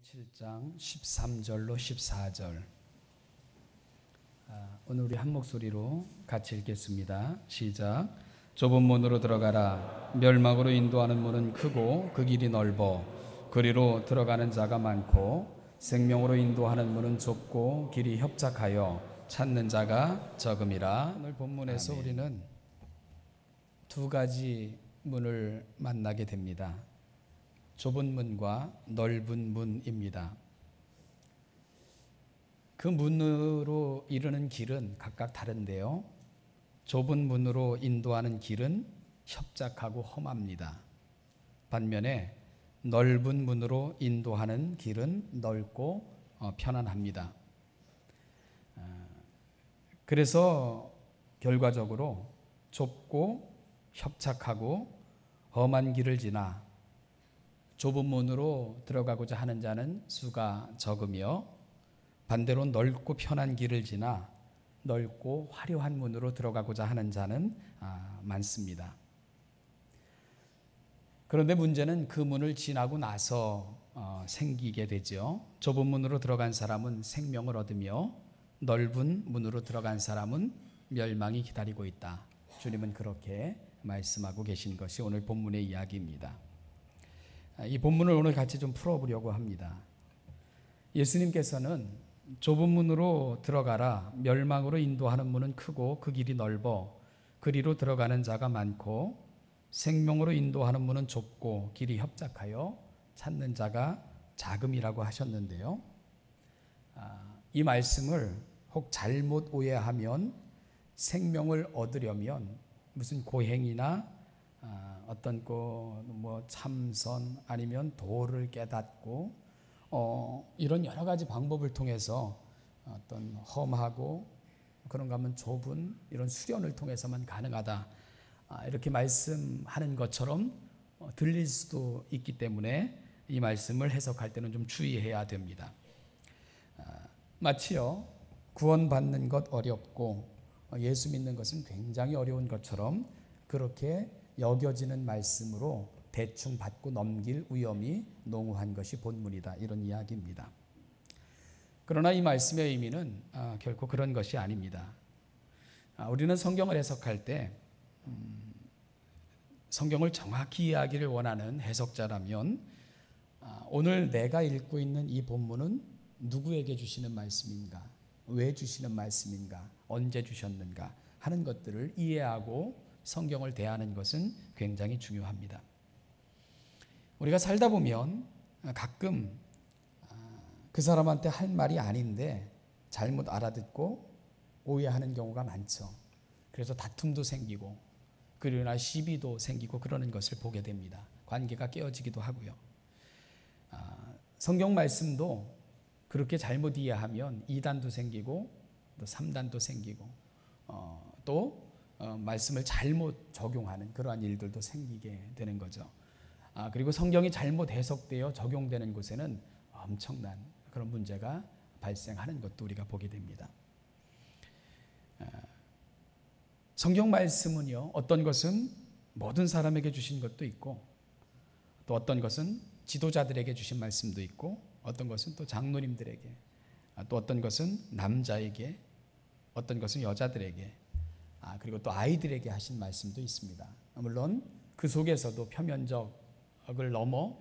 7장 13절로 14절. 오늘 우리 한 목소리로 같이 읽겠습니다. 시작. 좁은 문으로 들어가라. 멸망으로 인도하는 문은 크고 그 길이 넓어 그리로 들어가는 자가 많고 생명으로 인도하는 문은 좁고 길이 협착하여 찾는 자가 적음이라. 오늘 본문에서 우리는 두 가지 문을 만나게 됩니다. 좁은 문과 넓은 문입니다. 그 문으로 이르는 길은 각각 다른데요. 좁은 문으로 인도하는 길은 협착하고 험합니다. 반면에 넓은 문으로 인도하는 길은 넓고 편안합니다. 그래서 결과적으로 좁고 협착하고 험한 길을 지나 좁은 문으로 들어가고자 하는 자는 수가 적으며 반대로 넓고 편한 길을 지나 넓고 화려한 문으로 들어가고자 하는 자는 많습니다. 그런데 문제는 그 문을 지나고 나서 생기게 되죠. 좁은 문으로 들어간 사람은 생명을 얻으며 넓은 문으로 들어간 사람은 멸망이 기다리고 있다. 주님은 그렇게 말씀하고 계신 것이 오늘 본문의 이야기입니다. 이 본문을 오늘 같이 좀 풀어보려고 합니다. 예수님께서는 좁은 문으로 들어가라. 멸망으로 인도하는 문은 크고 그 길이 넓어 그리로 들어가는 자가 많고 생명으로 인도하는 문은 좁고 길이 협착하여 찾는 자가 자금이라고 하셨는데요. 이 말씀을 혹 잘못 오해하면 생명을 얻으려면 무슨 고행이나 어떤 뭐 참선 아니면 도를 깨닫고 이런 여러 가지 방법을 통해서 어떤 험하고 그런가 하면 좁은 이런 수련을 통해서만 가능하다, 이렇게 말씀하는 것처럼 들릴 수도 있기 때문에 이 말씀을 해석할 때는 좀 주의해야 됩니다. 마치요 구원받는 것 어렵고 예수 믿는 것은 굉장히 어려운 것처럼 그렇게 여겨지는 말씀으로 대충 받고 넘길 위험이 농후한 것이 본문이다, 이런 이야기입니다. 그러나 이 말씀의 의미는 결코 그런 것이 아닙니다. 우리는 성경을 해석할 때 성경을 정확히 이해하기를 원하는 해석자라면 오늘 내가 읽고 있는 이 본문은 누구에게 주시는 말씀인가, 왜 주시는 말씀인가, 언제 주셨는가 하는 것들을 이해하고 성경을 대하는 것은 굉장히 중요합니다. 우리가 살다 보면 가끔 그 사람한테 할 말이 아닌데 잘못 알아듣고 오해하는 경우가 많죠. 그래서 다툼도 생기고 그러나 시비도 생기고 그러는 것을 보게 됩니다. 관계가 깨어지기도 하고요. 성경 말씀도 그렇게 잘못 이해하면 2단도 생기고 또 3단도 생기고 또 말씀을 잘못 적용하는 그러한 일들도 생기게 되는 거죠. 그리고 성경이 잘못 해석되어 적용되는 곳에는 엄청난 그런 문제가 발생하는 것도 우리가 보게 됩니다. 성경 말씀은요, 어떤 것은 모든 사람에게 주신 것도 있고 또 어떤 것은 지도자들에게 주신 말씀도 있고 어떤 것은 또 장로님들에게, 또 어떤 것은 남자에게, 어떤 것은 여자들에게, 그리고 또 아이들에게 하신 말씀도 있습니다. 물론 그 속에서도 표면적을 넘어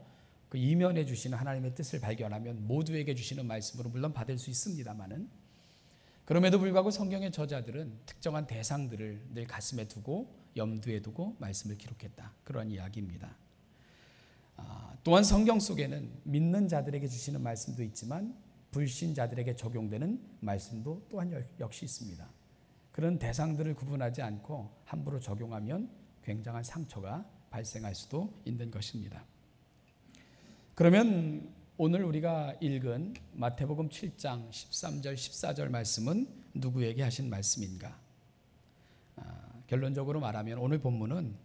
그 이면에 주시는 하나님의 뜻을 발견하면 모두에게 주시는 말씀으로 물론 받을 수 있습니다만은, 그럼에도 불구하고 성경의 저자들은 특정한 대상들을 늘 가슴에 두고 염두에 두고 말씀을 기록했다, 그런 이야기입니다. 또한 성경 속에는 믿는 자들에게 주시는 말씀도 있지만 불신자들에게 적용되는 말씀도 또한 역시 있습니다. 그런 대상들을 구분하지 않고 함부로 적용하면 굉장한 상처가 발생할 수도 있는 것입니다. 그러면 오늘 우리가 읽은 마태복음 7장 13절 14절 말씀은 누구에게 하신 말씀인가? 결론적으로 말하면 오늘 본문은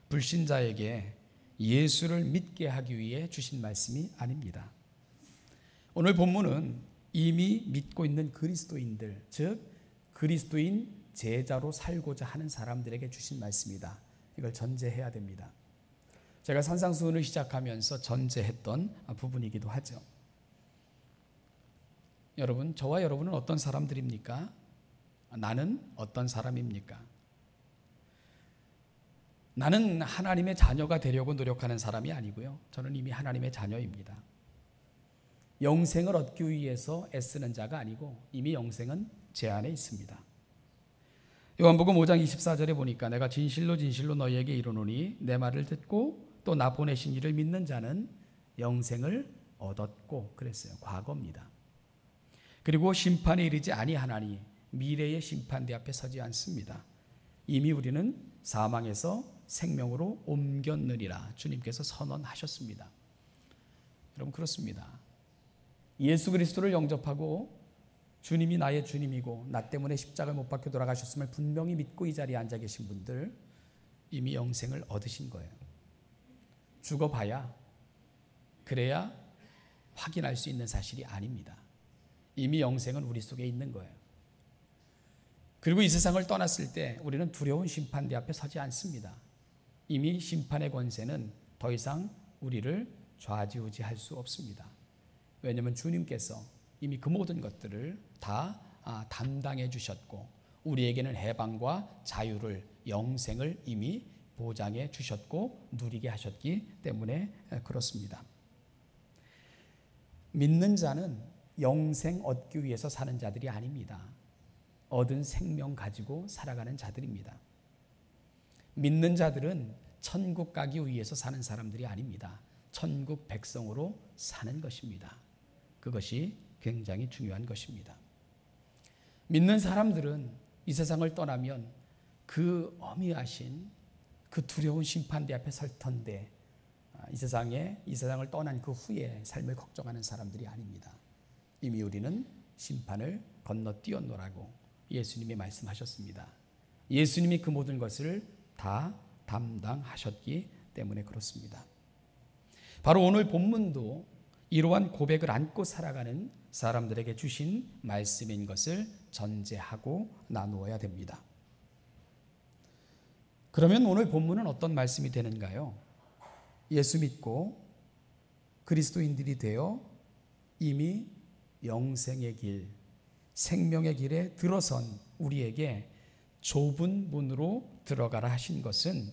불신자에게 예수를 믿게 하기 위해 주신 말씀이 아닙니다. 오늘 본문은 이미 믿고 있는 그리스도인들, 즉 그리스도인 제자로 살고자 하는 사람들에게 주신 말씀이다. 이걸 전제해야 됩니다. 제가 산상수훈을 시작하면서 전제했던 부분이기도 하죠. 여러분, 저와 여러분은 어떤 사람들입니까? 나는 어떤 사람입니까? 나는 하나님의 자녀가 되려고 노력하는 사람이 아니고요. 저는 이미 하나님의 자녀입니다. 영생을 얻기 위해서 애쓰는 자가 아니고 이미 영생은 제 안에 있습니다. 요한복음 5장 24절에 보니까 내가 진실로 진실로 너희에게 이르노니 내 말을 듣고 또 나 보내신 이를 믿는 자는 영생을 얻었고 그랬어요. 과거입니다. 그리고 심판에 이르지 아니하나니 미래의 심판대 앞에 서지 않습니다. 이미 우리는 사망에서 생명으로 옮겼느니라 주님께서 선언하셨습니다. 여러분, 그렇습니다. 예수 그리스도를 영접하고 주님이 나의 주님이고 나 때문에 십자가를 못 박혀 돌아가셨음을 분명히 믿고 이 자리에 앉아 계신 분들 이미 영생을 얻으신 거예요. 죽어봐야 그래야 확인할 수 있는 사실이 아닙니다. 이미 영생은 우리 속에 있는 거예요. 그리고 이 세상을 떠났을 때 우리는 두려운 심판대 앞에 서지 않습니다. 이미 심판의 권세는 더 이상 우리를 좌지우지할 수 없습니다. 왜냐하면 주님께서 이미 그 모든 것들을 다 담당해 주셨고 우리에게는 해방과 자유를, 영생을 이미 보장해 주셨고 누리게 하셨기 때문에 그렇습니다. 믿는 자는 영생 얻기 위해서 사는 자들이 아닙니다. 얻은 생명 가지고 살아가는 자들입니다. 믿는 자들은 천국 가기 위해서 사는 사람들이 아닙니다. 천국 백성으로 사는 것입니다. 그것이 굉장히 중요한 것입니다. 믿는 사람들은 이 세상을 떠나면 그 어미하신 그 두려운 심판대 앞에 설 텐데 이 세상을 떠난 그 후에 삶을 걱정하는 사람들이 아닙니다. 이미 우리는 심판을 건너뛰었노라고 예수님이 말씀하셨습니다. 예수님이 그 모든 것을 다 담당하셨기 때문에 그렇습니다. 바로 오늘 본문도 이러한 고백을 안고 살아가는 사람들에게 주신 말씀인 것을 전제하고 나누어야 됩니다. 그러면 오늘 본문은 어떤 말씀이 되는가요? 예수 믿고 그리스도인들이 되어 이미 영생의 길, 생명의 길에 들어선 우리에게 좁은 문으로 들어가라 하신 것은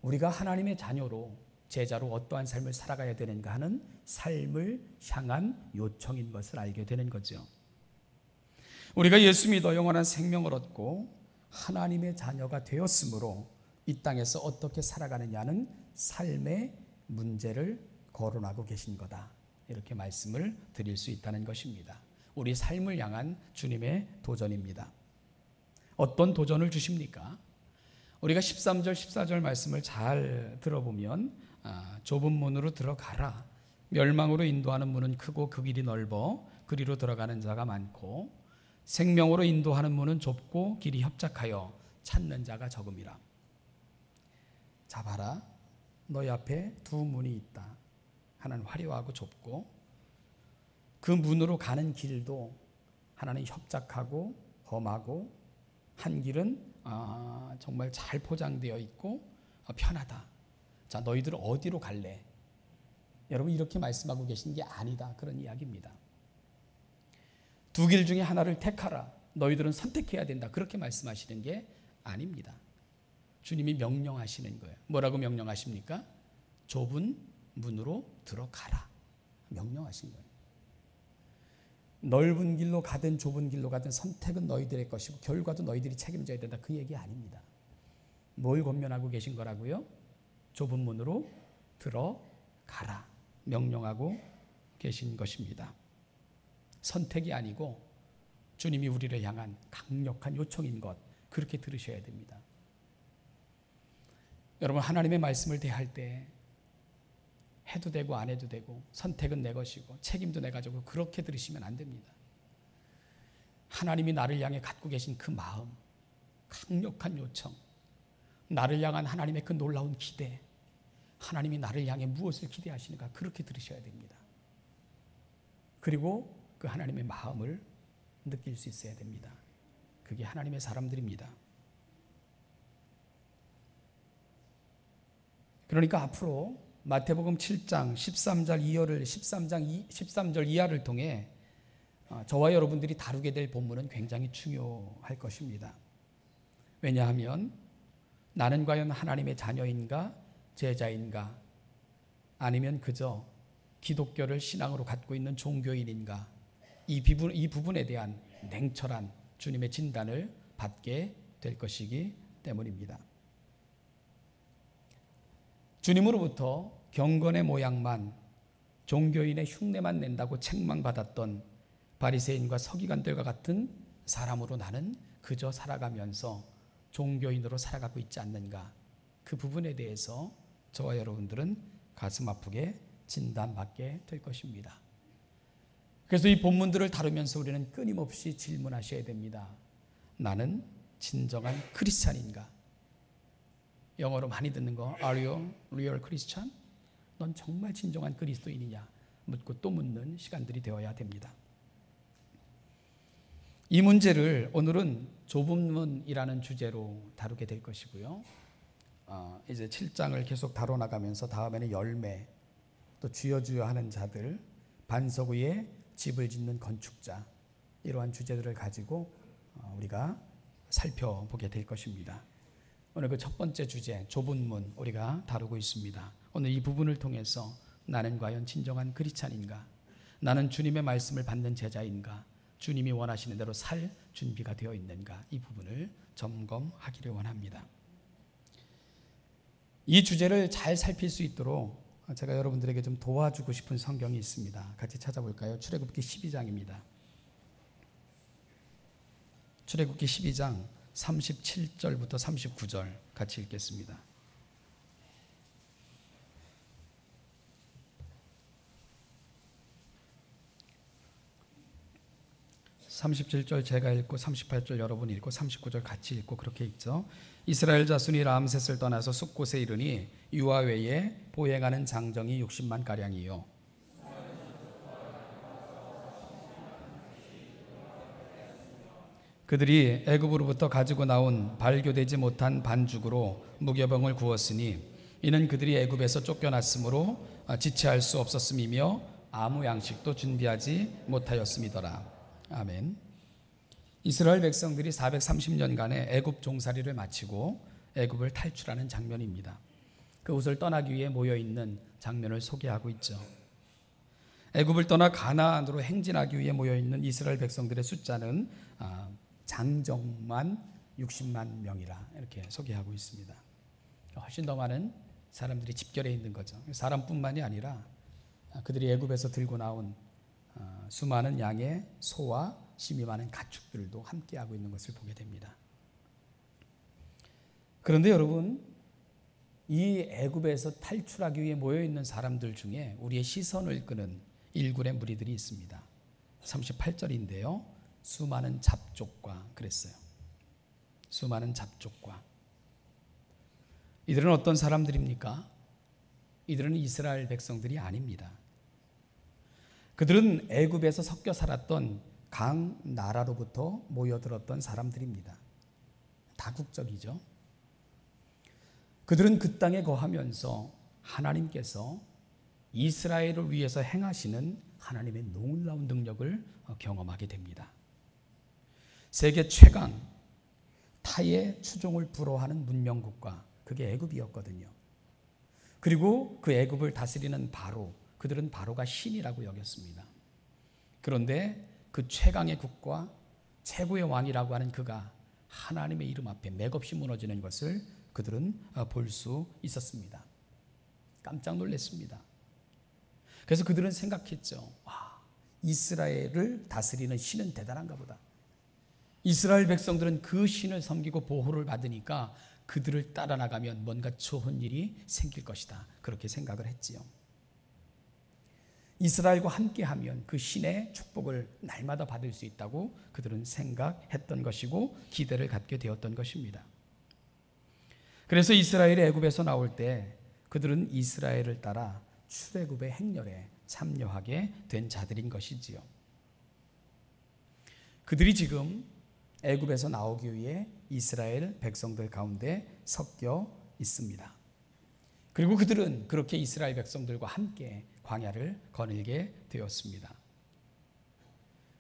우리가 하나님의 자녀로 제자로 어떠한 삶을 살아가야 되는가 하는 삶을 향한 요청인 것을 알게 되는 거죠. 우리가 예수 믿어 영원한 생명을 얻고 하나님의 자녀가 되었으므로 이 땅에서 어떻게 살아가느냐는 삶의 문제를 거론하고 계신 거다. 이렇게 말씀을 드릴 수 있다는 것입니다. 우리 삶을 향한 주님의 도전입니다. 어떤 도전을 주십니까? 우리가 13절, 14절 말씀을 잘 들어보면 좁은 문으로 들어가라. 멸망으로 인도하는 문은 크고 그 길이 넓어 그리로 들어가는 자가 많고 생명으로 인도하는 문은 좁고 길이 협착하여 찾는 자가 적음이라. 자, 봐라. 너희 앞에 두 문이 있다. 하나는 화려하고 좁고 그 문으로 가는 길도 하나는 협착하고 험하고 한 길은 정말 잘 포장되어 있고 편하다. 자, 너희들 어디로 갈래? 여러분, 이렇게 말씀하고 계신 게 아니다. 그런 이야기입니다. 두 길 중에 하나를 택하라. 너희들은 선택해야 된다. 그렇게 말씀하시는 게 아닙니다. 주님이 명령하시는 거예요. 뭐라고 명령하십니까? 좁은 문으로 들어가라. 명령하신 거예요. 넓은 길로 가든 좁은 길로 가든 선택은 너희들의 것이고 결과도 너희들이 책임져야 된다. 그 얘기 아닙니다. 뭘 권면하고 계신 거라고요? 좁은 문으로 들어가라. 명령하고 계신 것입니다. 선택이 아니고 주님이 우리를 향한 강력한 요청인 것, 그렇게 들으셔야 됩니다. 여러분, 하나님의 말씀을 대할 때 해도 되고 안 해도 되고 선택은 내 것이고 책임도 내 가지고 그렇게 들으시면 안 됩니다. 하나님이 나를 향해 갖고 계신 그 마음, 강력한 요청, 나를 향한 하나님의 그 놀라운 기대, 하나님이 나를 향해 무엇을 기대하시는가, 그렇게 들으셔야 됩니다. 그리고 그 하나님의 마음을 느낄 수 있어야 됩니다. 그게 하나님의 사람들입니다. 그러니까 앞으로 마태복음 7장 13절 이하를 통해 저와 여러분들이 다루게 될 본문은 굉장히 중요할 것입니다. 왜냐하면 나는 과연 하나님의 자녀인가 제자인가 아니면 그저 기독교를 신앙으로 갖고 있는 종교인인가 이 부분에 대한 냉철한 주님의 진단을 받게 될 것이기 때문입니다. 주님으로부터 경건의 모양만 종교인의 흉내만 낸다고 책망받았던 바리새인과 서기관들과 같은 사람으로 나는 그저 살아가면서 종교인으로 살아가고 있지 않는가 그 부분에 대해서 저와 여러분들은 가슴 아프게 진단받게 될 것입니다. 그래서 이 본문들을 다루면서 우리는 끊임없이 질문하셔야 됩니다. 나는 진정한 크리스찬인가? 영어로 많이 듣는 거 Are you real Christian? 넌 정말 진정한 그리스도인이냐? 묻고 또 묻는 시간들이 되어야 됩니다. 이 문제를 오늘은 좁은 문이라는 주제로 다루게 될 것이고요. 이제 7장을 계속 다뤄나가면서 다음에는 열매, 또 주여 주여 하는 자들, 반석 위에 집을 짓는 건축자, 이러한 주제들을 가지고 우리가 살펴보게 될 것입니다. 오늘 그 첫 번째 주제 좁은 문 우리가 다루고 있습니다. 오늘 이 부분을 통해서 나는 과연 진정한 크리스찬인가? 나는 주님의 말씀을 받는 제자인가? 주님이 원하시는 대로 살 준비가 되어 있는가? 이 부분을 점검하기를 원합니다. 이 주제를 잘 살필 수 있도록 제가 여러분들에게 좀 도와주고 싶은 성경이 있습니다. 같이 찾아볼까요? 출애굽기 12장입니다. 출애굽기 12장 37절부터 39절 같이 읽겠습니다. 37절 제가 읽고 38절 여러분이 읽고 39절 같이 읽고 그렇게 읽죠. 이스라엘 자손이 람셋을 떠나서 숫곳에 이르니 유아 외에 보행하는 장정이 60만 가량이요 그들이 애굽으로부터 가지고 나온 발교되지 못한 반죽으로 무교병을 구웠으니 이는 그들이 애굽에서 쫓겨났으므로 지체할 수 없었음이며 아무 양식도 준비하지 못하였음이더라. 아멘. 이스라엘 백성들이 430년간의 애굽 종살이를 마치고 애굽을 탈출하는 장면입니다. 그곳을 떠나기 위해 모여있는 장면을 소개하고 있죠. 애굽을 떠나 가나안으로 행진하기 위해 모여있는 이스라엘 백성들의 숫자는 장정만 60만 명이라 이렇게 소개하고 있습니다. 훨씬 더 많은 사람들이 집결해 있는 거죠. 사람뿐만이 아니라 그들이 애굽에서 들고 나온 수많은 양의 소와 심이 많은 가축들도 함께하고 있는 것을 보게 됩니다. 그런데 여러분, 이 애굽에서 탈출하기 위해 모여있는 사람들 중에 우리의 시선을 끄는 일굴의 무리들이 있습니다. 38절인데요. 수많은 잡족과 그랬어요. 수많은 잡족과. 이들은 어떤 사람들입니까? 이들은 이스라엘 백성들이 아닙니다. 그들은 애굽에서 섞여 살았던 각 나라로부터 모여들었던 사람들입니다. 다국적이죠. 그들은 그 땅에 거하면서 하나님께서 이스라엘을 위해서 행하시는 하나님의 놀라운 능력을 경험하게 됩니다. 세계 최강 타의 추종을 불허하는 문명국가, 그게 애굽이었거든요. 그리고 그 애굽을 다스리는 바로, 그들은 바로가 신이라고 여겼습니다. 그런데 그 최강의 국가, 최고의 왕이라고 하는 그가 하나님의 이름 앞에 맥없이 무너지는 것을 그들은 볼 수 있었습니다. 깜짝 놀랐습니다. 그래서 그들은 생각했죠. 와, 이스라엘을 다스리는 신은 대단한가 보다. 이스라엘 백성들은 그 신을 섬기고 보호를 받으니까 그들을 따라 나가면 뭔가 좋은 일이 생길 것이다. 그렇게 생각을 했지요. 이스라엘과 함께하면 그 신의 축복을 날마다 받을 수 있다고 그들은 생각했던 것이고 기대를 갖게 되었던 것입니다. 그래서 이스라엘이 애굽에서 나올 때 그들은 이스라엘을 따라 출애굽의 행렬에 참여하게 된 자들인 것이지요. 그들이 지금 애굽에서 나오기 위해 이스라엘 백성들 가운데 섞여 있습니다. 그리고 그들은 그렇게 이스라엘 백성들과 함께 광야를 거닐게 되었습니다.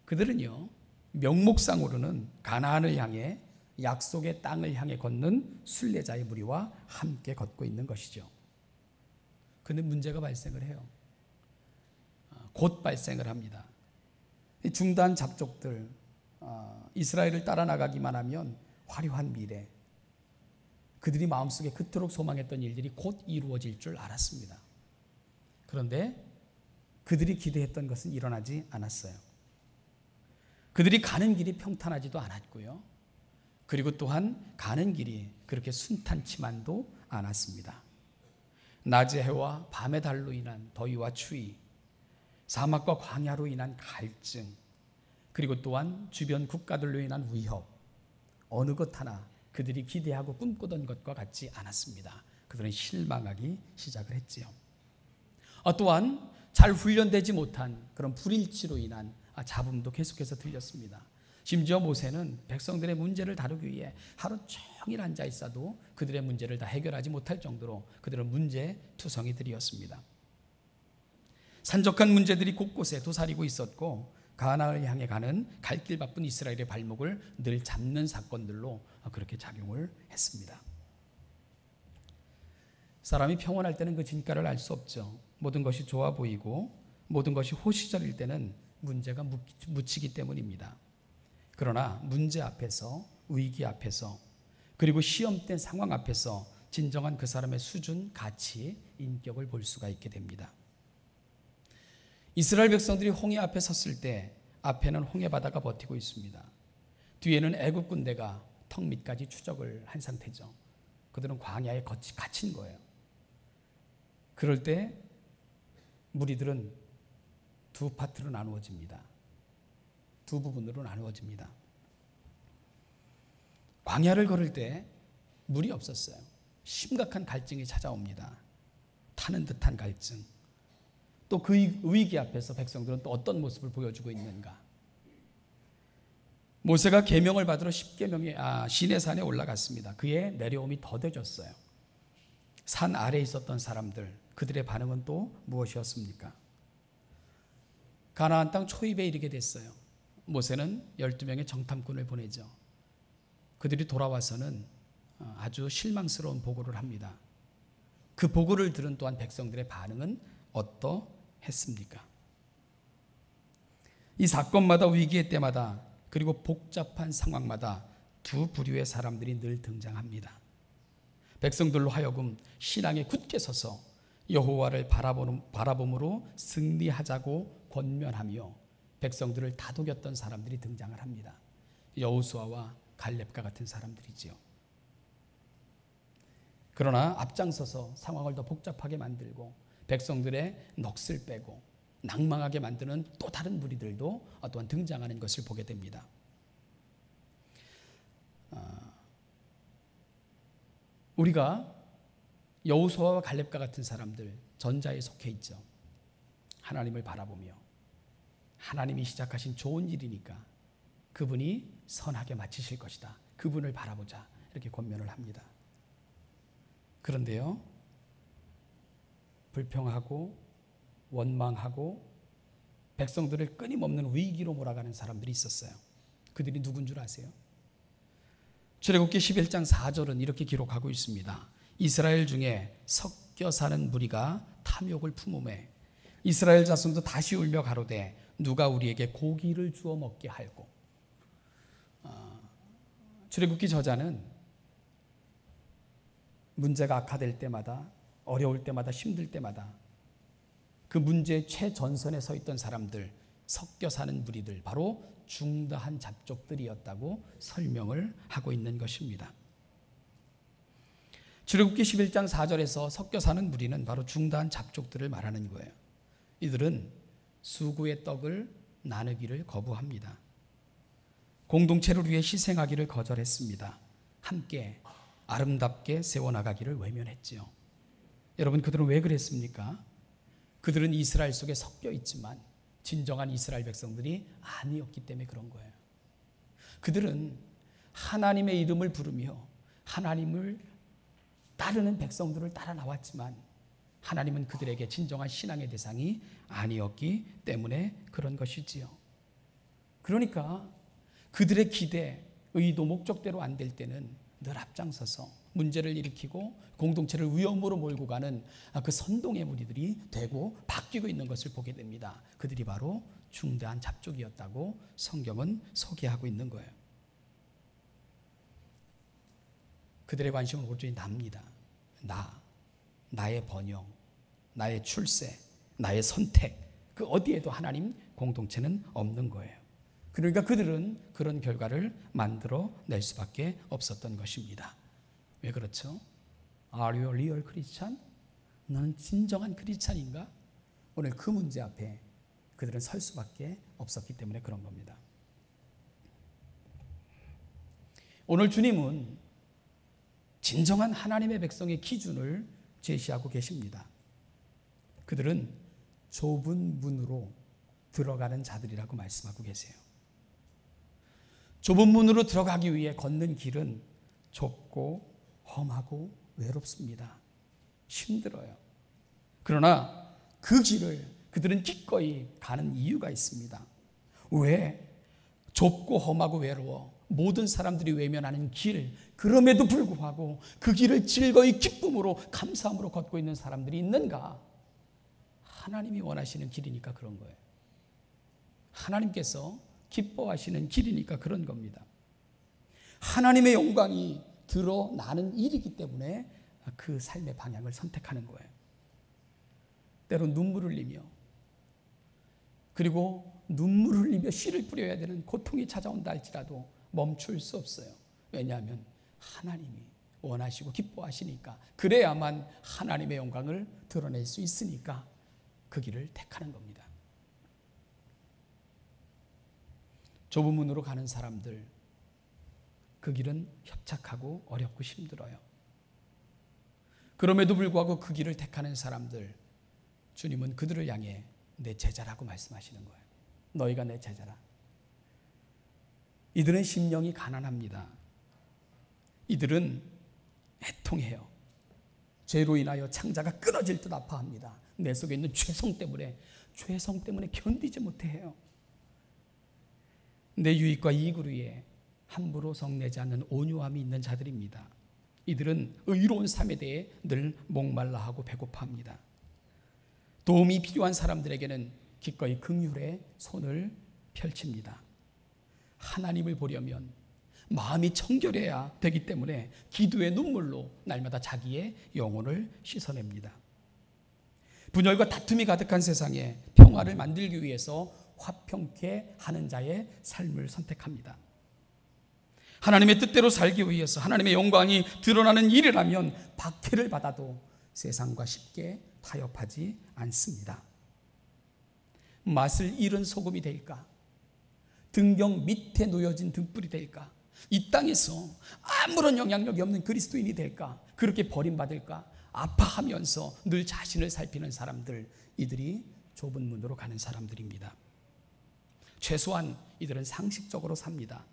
그들은요, 명목상으로는 가나안을 향해 약속의 땅을 향해 걷는 순례자의 무리와 함께 걷고 있는 것이죠. 그런데 문제가 발생을 해요. 곧 발생을 합니다. 중단 잡족들, 이스라엘을 따라 나가기만 하면 화려한 미래, 그들이 마음속에 그토록 소망했던 일들이 곧 이루어질 줄 알았습니다. 그런데 그들이 기대했던 것은 일어나지 않았어요. 그들이 가는 길이 평탄하지도 않았고요. 그리고 또한 가는 길이 그렇게 순탄치만도 않았습니다. 낮의 해와 밤의 달로 인한 더위와 추위, 사막과 광야로 인한 갈증, 그리고 또한 주변 국가들로 인한 위협, 어느 것 하나 그들이 기대하고 꿈꾸던 것과 같지 않았습니다. 그들은 실망하기 시작을 했지요. 또한 잘 훈련되지 못한 그런 불일치로 인한 잡음도 계속해서 들렸습니다. 심지어 모세는 백성들의 문제를 다루기 위해 하루 종일 앉아 있어도 그들의 문제를 다 해결하지 못할 정도로 그들은 문제투성이들이었습니다. 산적한 문제들이 곳곳에 도사리고 있었고 가나안을 향해 가는 갈 길 바쁜 이스라엘의 발목을 늘 잡는 사건들로 그렇게 작용을 했습니다. 사람이 평온할 때는 그 진가를 알 수 없죠. 모든 것이 좋아 보이고 모든 것이 호시절일 때는 문제가 묻히기 때문입니다. 그러나 문제 앞에서, 위기 앞에서, 그리고 시험된 상황 앞에서 진정한 그 사람의 수준, 가치, 인격을 볼 수가 있게 됩니다. 이스라엘 백성들이 홍해 앞에 섰을 때 앞에는 홍해 바다가 버티고 있습니다. 뒤에는 애굽 군대가 턱 밑까지 추적을 한 상태죠. 그들은 광야에 갇힌 거예요. 그럴 때 무리들은 두 파트로 나누어집니다. 두 부분으로 나누어집니다. 광야를 걸을 때 물이 없었어요. 심각한 갈증이 찾아옵니다. 타는 듯한 갈증. 또 그 위기 앞에서 백성들은 또 어떤 모습을 보여주고 있는가? 모세가 계명을 받으러 시내산에 올라갔습니다. 그의 내려옴이 더뎌졌어요. 산 아래에 있었던 사람들, 그들의 반응은 또 무엇이었습니까? 가나안 땅 초입에 이르게 됐어요. 모세는 12명의 정탐꾼을 보내죠. 그들이 돌아와서는 아주 실망스러운 보고를 합니다. 그 보고를 들은 또한 백성들의 반응은 어떠했습니까? 이 사건마다, 위기의 때마다, 그리고 복잡한 상황마다 두 부류의 사람들이 늘 등장합니다. 백성들로 하여금 신앙에 굳게 서서 여호와를 바라봄으로 승리하자고 권면하며 백성들을 다독였던 사람들이 등장을 합니다. 여호수아와 갈렙과 같은 사람들이지요. 그러나 앞장서서 상황을 더 복잡하게 만들고 백성들의 넋을 빼고 낭망하게 만드는 또 다른 무리들도 또한 등장하는 것을 보게 됩니다. 우리가 여호수아와 갈렙과 같은 사람들, 전자에 속해 있죠. 하나님을 바라보며 하나님이 시작하신 좋은 일이니까 그분이 선하게 마치실 것이다. 그분을 바라보자. 이렇게 권면을 합니다. 그런데요, 불평하고 원망하고 백성들을 끊임없는 위기로 몰아가는 사람들이 있었어요. 그들이 누군 줄 아세요? 출애굽기 11장 4절은 이렇게 기록하고 있습니다. 이스라엘 중에 섞여 사는 무리가 탐욕을 품으매 이스라엘 자손도 다시 울며 가로되 누가 우리에게 고기를 주어 먹게 할꼬. 출애굽기 저자는 문제가 악화될 때마다, 어려울 때마다, 힘들 때마다 그 문제의 최전선에 서 있던 사람들, 섞여 사는 무리들, 바로 중다한 잡족들이었다고 설명을 하고 있는 것입니다. 출애굽기 11장 4절에서 섞여 사는 무리는 바로 중다한 잡족들을 말하는 거예요. 이들은 수구의 떡을 나누기를 거부합니다. 공동체를 위해 희생하기를 거절했습니다. 함께 아름답게 세워나가기를 외면했지요. 여러분, 그들은 왜 그랬습니까? 그들은 이스라엘 속에 섞여 있지만 진정한 이스라엘 백성들이 아니었기 때문에 그런 거예요. 그들은 하나님의 이름을 부르며 하나님을 따르는 백성들을 따라 나왔지만 하나님은 그들에게 진정한 신앙의 대상이 아니었기 때문에 그런 것이지요. 그러니까 그들의 기대, 의도, 목적대로 안 될 때는 늘 앞장서서 문제를 일으키고 공동체를 위험으로 몰고 가는 그 선동의 무리들이 되고 바뀌고 있는 것을 보게 됩니다. 그들이 바로 중대한 잡족이었다고 성경은 소개하고 있는 거예요. 그들의 관심은 오로지 납니다. 나의 번영, 나의 출세, 나의 선택, 그 어디에도 하나님 공동체는 없는 거예요. 그러니까 그들은 그런 결과를 만들어낼 수밖에 없었던 것입니다. 왜 그렇죠? Are you a real Christian? 너는 진정한 크리스찬인가? 오늘 그 문제 앞에 그들은 설 수밖에 없었기 때문에 그런 겁니다. 오늘 주님은 진정한 하나님의 백성의 기준을 제시하고 계십니다. 그들은 좁은 문으로 들어가는 자들이라고 말씀하고 계세요. 좁은 문으로 들어가기 위해 걷는 길은 좁고 험하고 외롭습니다. 힘들어요. 그러나 그 길을 그들은 기꺼이 가는 이유가 있습니다. 왜? 좁고 험하고 외로워 모든 사람들이 외면하는 길, 그럼에도 불구하고 그 길을 즐거이 기쁨으로 감사함으로 걷고 있는 사람들이 있는가? 하나님이 원하시는 길이니까 그런 거예요. 하나님께서 기뻐하시는 길이니까 그런 겁니다. 하나님의 영광이 드러나는 일이기 때문에 그 삶의 방향을 선택하는 거예요. 때론 눈물을 흘리며, 그리고 눈물을 흘리며 씨를 뿌려야 되는 고통이 찾아온다 할지라도 멈출 수 없어요. 왜냐하면 하나님이 원하시고 기뻐하시니까, 그래야만 하나님의 영광을 드러낼 수 있으니까 그 길을 택하는 겁니다. 좁은 문으로 가는 사람들, 그 길은 협착하고 어렵고 힘들어요. 그럼에도 불구하고 그 길을 택하는 사람들, 주님은 그들을 향해 내 제자라고 말씀하시는 거예요. 너희가 내 제자라. 이들은 심령이 가난합니다. 이들은 애통해요. 죄로 인하여 창자가 끊어질 듯 아파합니다. 내 속에 있는 죄성 때문에 견디지 못해요. 내 유익과 이익을 위해 함부로 성내지 않는 온유함이 있는 자들입니다. 이들은 의로운 삶에 대해 늘 목말라하고 배고파합니다. 도움이 필요한 사람들에게는 기꺼이 긍휼의 손을 펼칩니다. 하나님을 보려면 마음이 청결해야 되기 때문에 기도의 눈물로 날마다 자기의 영혼을 씻어냅니다. 분열과 다툼이 가득한 세상에 평화를 만들기 위해서 화평케 하는 자의 삶을 선택합니다. 하나님의 뜻대로 살기 위해서 하나님의 영광이 드러나는 일이라면 박해를 받아도 세상과 쉽게 타협하지 않습니다. 맛을 잃은 소금이 될까? 등경 밑에 놓여진 등불이 될까? 이 땅에서 아무런 영향력이 없는 그리스도인이 될까? 그렇게 버림받을까? 아파하면서 늘 자신을 살피는 사람들, 이들이 좁은 문으로 가는 사람들입니다. 최소한 이들은 상식적으로 삽니다.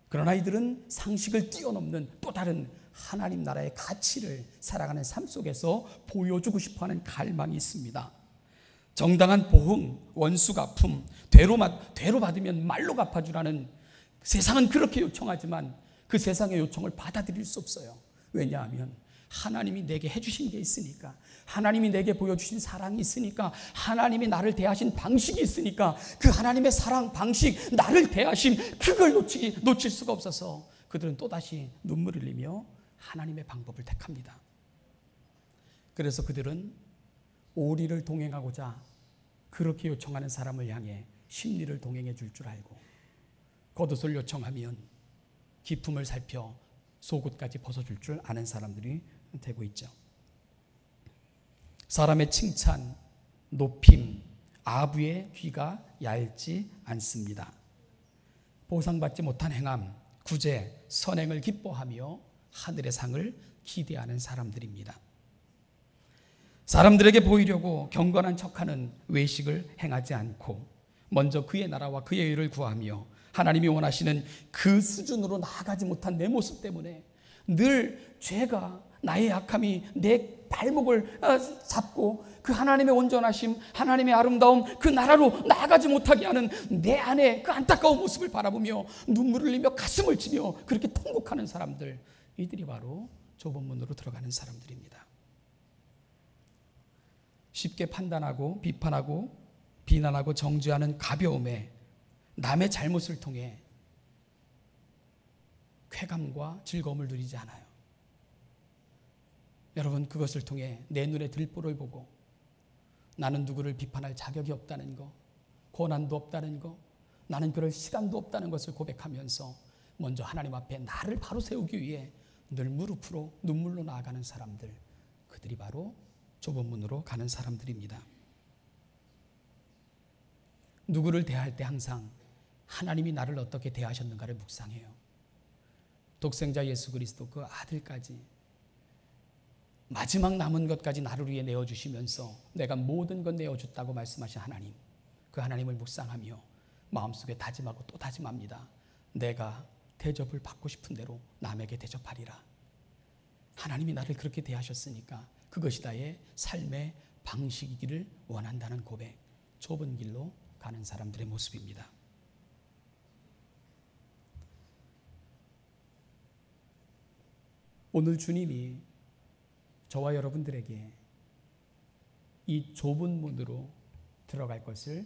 그러나 이들은 상식을 뛰어넘는 또 다른 하나님 나라의 가치를 살아가는 삶 속에서 보여주고 싶어하는 갈망이 있습니다. 정당한 보응, 원수 갚음, 되로 받으면 말로 갚아주라는, 세상은 그렇게 요청하지만 그 세상의 요청을 받아들일 수 없어요. 왜냐하면 하나님이 내게 해주신 게 있으니까, 하나님이 내게 보여주신 사랑이 있으니까, 하나님이 나를 대하신 방식이 있으니까, 그 하나님의 사랑 방식, 나를 대하심, 그걸 놓칠 수가 없어서 그들은 또다시 눈물을 흘리며 하나님의 방법을 택합니다. 그래서 그들은 오리를 동행하고자 그렇게 요청하는 사람을 향해 심리를 동행해 줄 줄 알고, 겉옷을 요청하면 기품을 살펴 속옷까지 벗어줄 줄 아는 사람들이 되고 있죠. 사람의 칭찬, 높임, 아부의 귀가 얇지 않습니다. 보상받지 못한 행함, 구제, 선행을 기뻐하며 하늘의 상을 기대하는 사람들입니다. 사람들에게 보이려고 경건한 척하는 외식을 행하지 않고 먼저 그의 나라와 그의 의를 구하며 하나님이 원하시는 그 수준으로 나아가지 못한 내 모습 때문에 늘 죄가 나의 약함이 내 발목을 잡고 그 하나님의 온전하심, 하나님의 아름다움, 그 나라로 나아가지 못하게 하는 내 안에 그 안타까운 모습을 바라보며 눈물을 흘리며 가슴을 치며 그렇게 통곡하는 사람들, 이들이 바로 좁은 문으로 들어가는 사람들입니다. 쉽게 판단하고 비판하고 비난하고 정죄하는 가벼움에 남의 잘못을 통해 쾌감과 즐거움을 누리지 않아요. 여러분, 그것을 통해 내 눈에 들보를 보고 나는 누구를 비판할 자격이 없다는 거, 고난도 없다는 거, 나는 그럴 시간도 없다는 것을 고백하면서 먼저 하나님 앞에 나를 바로 세우기 위해 늘 무릎으로 눈물로 나아가는 사람들, 그들이 바로 좁은 문으로 가는 사람들입니다. 누구를 대할 때 항상 하나님이 나를 어떻게 대하셨는가를 묵상해요. 독생자 예수 그리스도 그 아들까지 마지막 남은 것까지 나를 위해 내어주시면서 내가 모든 것 내어줬다고 말씀하신 하나님, 그 하나님을 묵상하며 마음속에 다짐하고 또 다짐합니다. 내가 대접을 받고 싶은 대로 남에게 대접하리라. 하나님이 나를 그렇게 대하셨으니까 그것이 나의 삶의 방식이기를 원한다는 고백, 좁은 길로 가는 사람들의 모습입니다. 오늘 주님이 저와 여러분들에게 이 좁은 문으로 들어갈 것을,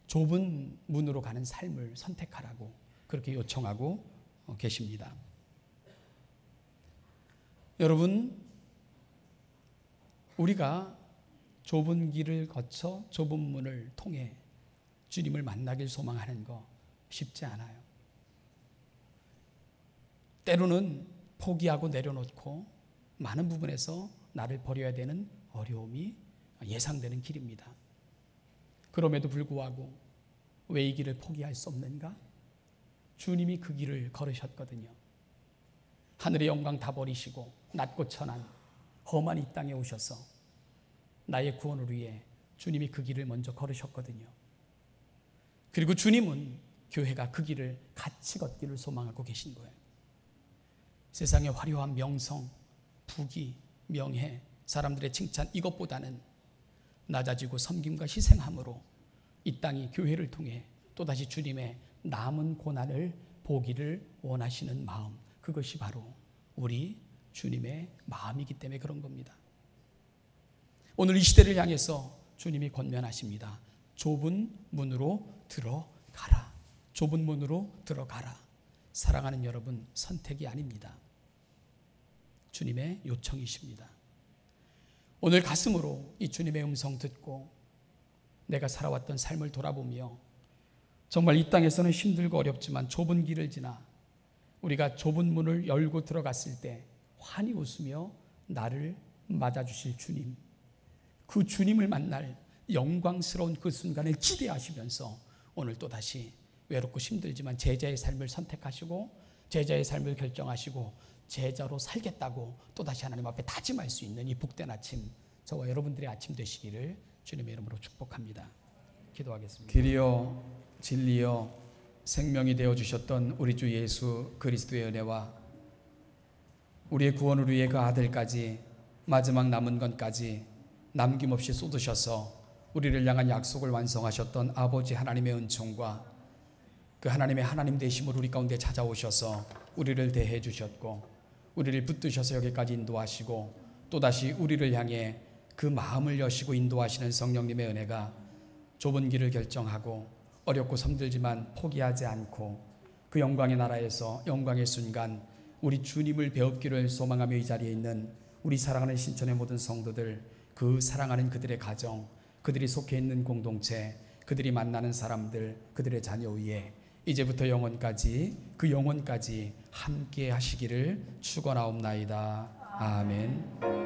좁은 문으로 가는 삶을 선택하라고 그렇게 요청하고 계십니다. 여러분, 우리가 좁은 길을 거쳐 좁은 문을 통해 주님을 만나길 소망하는 거 쉽지 않아요. 때로는 포기하고 내려놓고 많은 부분에서 나를 버려야 되는 어려움이 예상되는 길입니다. 그럼에도 불구하고 왜 이 길을 포기할 수 없는가? 주님이 그 길을 걸으셨거든요. 하늘의 영광 다 버리시고 낮고 천한 험한 이 땅에 오셔서 나의 구원을 위해 주님이 그 길을 먼저 걸으셨거든요. 그리고 주님은 교회가 그 길을 같이 걷기를 소망하고 계신 거예요. 세상의 화려한 명성, 부귀, 명예, 사람들의 칭찬, 이것보다는 낮아지고 섬김과 희생함으로 이 땅이 교회를 통해 또다시 주님의 남은 고난을 보기를 원하시는 마음, 그것이 바로 우리 주님의 마음이기 때문에 그런 겁니다. 오늘 이 시대를 향해서 주님이 권면하십니다. 좁은 문으로 들어가라. 좁은 문으로 들어가라. 사랑하는 여러분, 선택이 아닙니다. 주님의 요청이십니다. 오늘 가슴으로 이 주님의 음성 듣고 내가 살아왔던 삶을 돌아보며 정말 이 땅에서는 힘들고 어렵지만 좁은 길을 지나 우리가 좁은 문을 열고 들어갔을 때 환히 웃으며 나를 맞아주실 주님, 그 주님을 만날 영광스러운 그 순간을 기대하시면서 오늘 또다시 외롭고 힘들지만 제자의 삶을 선택하시고 제자의 삶을 결정하시고 제자로 살겠다고 또다시 하나님 앞에 다짐할 수 있는 이 복된 아침, 저와 여러분들의 아침 되시기를 주님의 이름으로 축복합니다. 기도하겠습니다. 길이요 진리요 생명이 되어주셨던 우리 주 예수 그리스도의 은혜와 우리의 구원을 위해 그 아들까지 마지막 남은 것까지 남김없이 쏟으셔서 우리를 향한 약속을 완성하셨던 아버지 하나님의 은총과 그 하나님의 하나님 되심을 우리 가운데 찾아오셔서 우리를 대해 주셨고 우리를 붙드셔서 여기까지 인도하시고 또다시 우리를 향해 그 마음을 여시고 인도하시는 성령님의 은혜가 좁은 길을 결정하고 어렵고 힘들지만 포기하지 않고 그 영광의 나라에서 영광의 순간 우리 주님을 배웁기를 소망하며 이 자리에 있는 우리 사랑하는 신천의 모든 성도들, 그 사랑하는 그들의 가정, 그들이 속해 있는 공동체, 그들이 만나는 사람들, 그들의 자녀 위에 이제부터 영원까지 그 영원까지 함께 하시기를 축원하옵나이다. 아멘.